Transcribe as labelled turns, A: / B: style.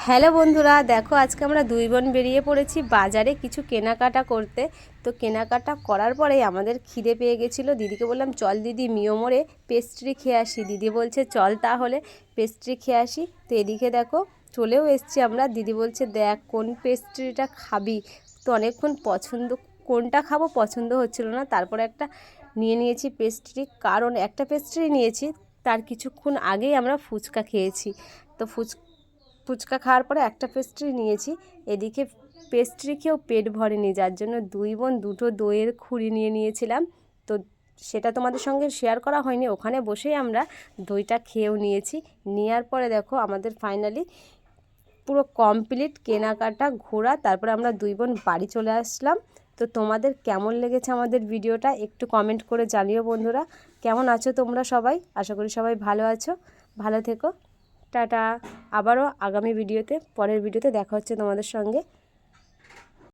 A: Hello বন্ধুরা, দেখো আজকে আমরা দুই বোন বেরিয়ে পড়েছি বাজারে কিছু কেনাকাটা করতে। তো কেনাকাটা করার পরেই আমাদের খিদে পেয়ে গেছিলো। দিদিকে বললাম চল দিদি মিয়োমোড়ে পেস্ট্রি খেয়ে আসি। দিদি বলছে চল তাহলে পেস্ট্রি খেয়ে আসি। তো এদিকে দেখো চলেও এসছি আমরা। দিদি বলছে দেখ কোন পেস্ট্রিটা খাবি। তো অনেকক্ষণ কোনটা খাবো পছন্দ হচ্ছিল না। তারপরে একটা নিয়েছি পেস্ট্রি, কারণ একটা পেস্ট্রি নিয়েছি তার কিছুক্ষণ আগেই আমরা ফুচকা খেয়েছি। তো ফুচকা খাওয়ার পরে একটা পেস্ট্রি নিয়েছি। এদিকে পেস্ট্রি খেয়েও পেট ভরেনি, যার জন্য দুই বোন দুটো দইয়ের খুঁড়ি নিয়েছিলাম। তো সেটা তোমাদের সঙ্গে শেয়ার করা হয়নি। ওখানে বসেই আমরা দইটা খেয়েও নিয়েছি। নেওয়ার পরে দেখো আমাদের ফাইনালি পুরো কমপ্লিট কেনাকাটা ঘোরা। তারপরে আমরা দুই বোন বাড়ি চলে আসলাম। তো তোমাদের কেমন লেগেছে আমাদের ভিডিওটা একটু কমেন্ট করে জানিও বন্ধুরা। কেমন আছো তোমরা সবাই? আশা করি সবাই ভালো আছো। ভালো থেকো। টাটা। আবারও আগামী ভিডিওতে, পরের ভিডিওতে দেখা হচ্ছে তোমাদের সঙ্গে।